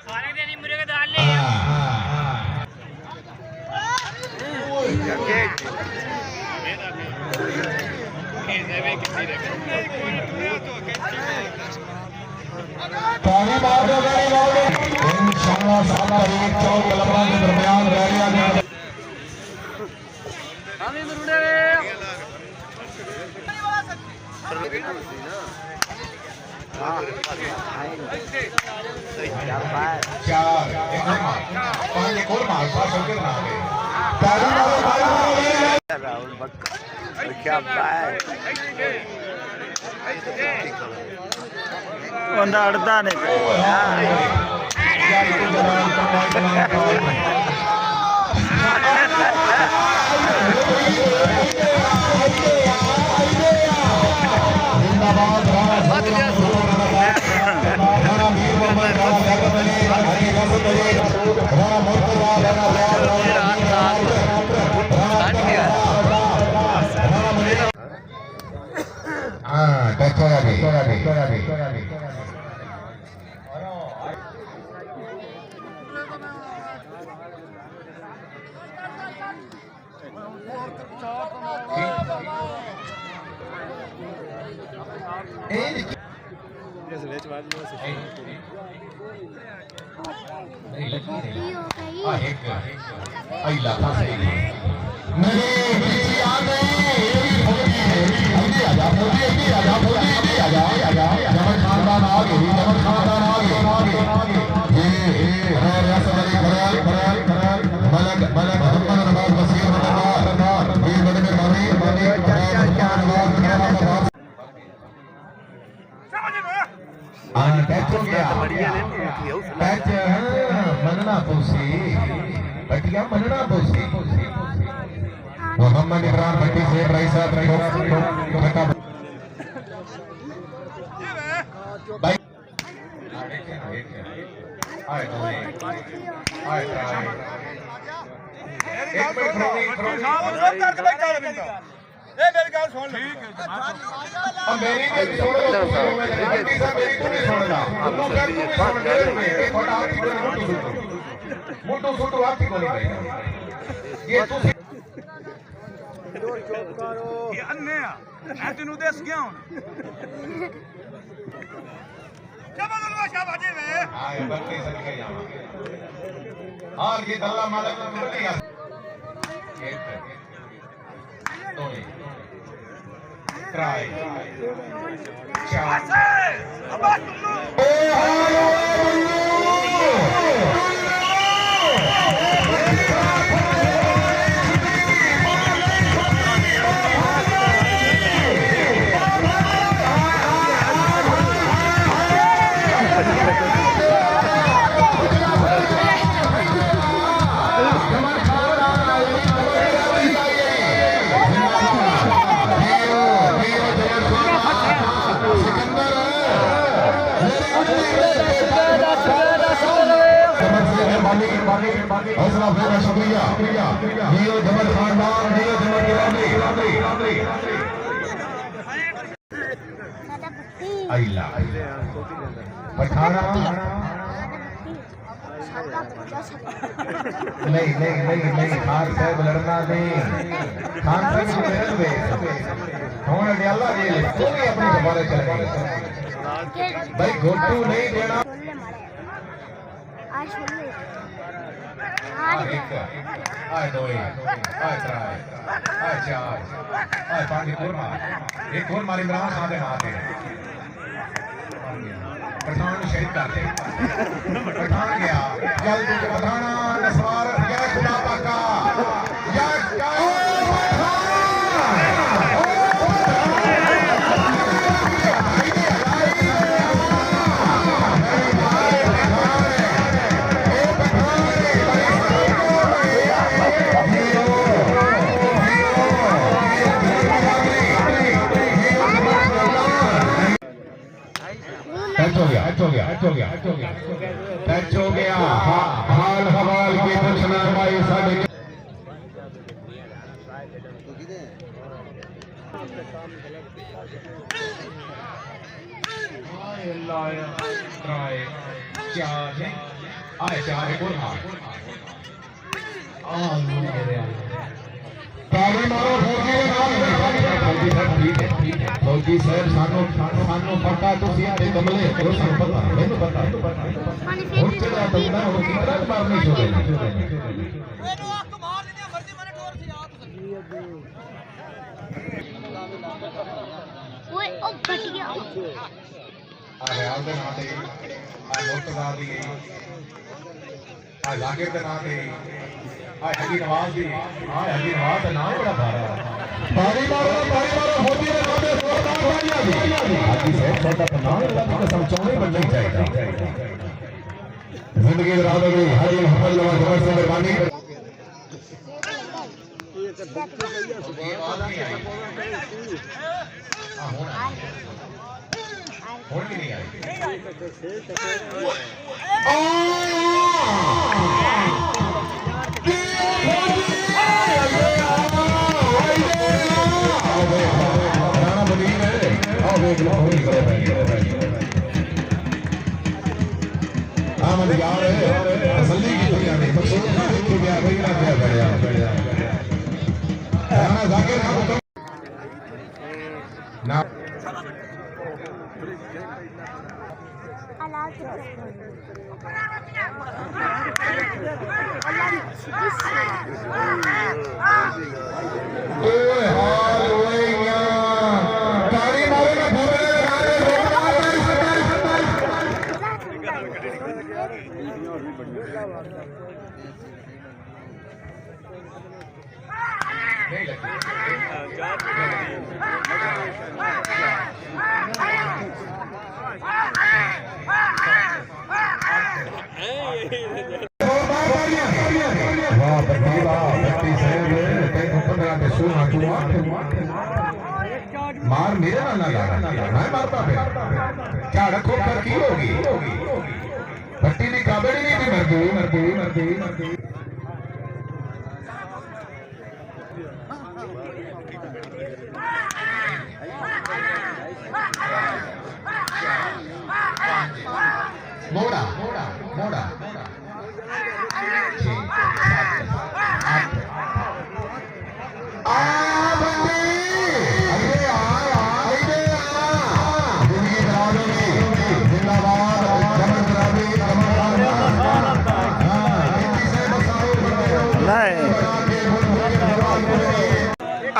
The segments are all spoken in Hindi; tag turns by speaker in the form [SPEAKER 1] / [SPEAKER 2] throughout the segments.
[SPEAKER 1] खाने देनी मुझे के दाल ले
[SPEAKER 2] पानी मार दो गाड़ी मार दो इंशाल्लाह साला एक चौक कलमा के दरमियान रह गया
[SPEAKER 1] हमें मुर्दे
[SPEAKER 2] चार पांच एक और मार पास होकर ना गए ताली मारो
[SPEAKER 3] राहुल बक्का क्या बात बंदा अड़ता नहीं मोहम्मद इमरान भट्टी से भाई साहब भाई
[SPEAKER 4] मेरी गल सुन ठीक है
[SPEAKER 2] मेरी मोटो छोटो हाथी को नहीं ये तो
[SPEAKER 4] ये अन्ने मैं तेनू दस गया हूं जबरदस्त शाबाजी में
[SPEAKER 2] हां ये बत्ती सद के जावा और ये दल्ला मालिक को बत्ती एक दो ट्राई चार
[SPEAKER 4] अब तुम
[SPEAKER 2] हौसला अफजाई शुक्रिया हीरो जमल खानदान हीरो जमल गिरामी अल्लाह पठाना नहीं नहीं नहीं नहीं खान साहब लड़ना नहीं खान साहब को मेहनत वे होने दे अल्लाह जी तू भी अपनी दोबारा चलेगी भाई घोटू नहीं देना आए दो आए त्राए आए चार आए पांच एक और मार इमरान खान दे मार दे पठान शहीद कर दे पठान गया जल्द पठाना नसवार या खुदा पाका या टच हो गया हाल हवाल के पूछना भाई साढ़े चार आए चार एक और मार ताली मारो फौजी के नाम फौजी साहब ठीक है फौजी साहब सानू पता तुसी ते कमले को सानू पता मैनू पता हुन चला बंदा हो कितना मारनी छोड़े
[SPEAKER 4] मैनू आंख मार देनी मर्जी मैंने ठोर सी आ
[SPEAKER 5] ओए ओ फट गया
[SPEAKER 2] आ रेल दे नाम ते आ लोकदार दी आ जाकिर दे नाम ते आ हकी नवाज दी आ हकी नवाज दा नाम बड़ा भारा ताली मारो फौजी दे नाम ते जोरदार तालियां दी हाजी साहब छोटा तो नाम अल्लाह की कसम चौने बनना ही चाहिए जिंदगी राह में हाजी मोहम्मद नवाज जबर से मेहरबानी ये आवाज नहीं आई होड़ भी नहीं आई यार तसल्ली की दुनिया में मकसूद ना देखो गया वही ना गया बढ़िया राणा जाकिर ना ओए हाल ओएया ताली मारो ना भोरे नहीं लगी वाह बत्ती साहब तेरे 15 के शो मार मेरे ना लगा मैं मारता फिर क्या रखो पर की होगी पट्टी दी काबड़ी नहीं थी मर गई मोड़ा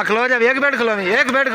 [SPEAKER 3] खलो जा एक बेड खलो एक बेड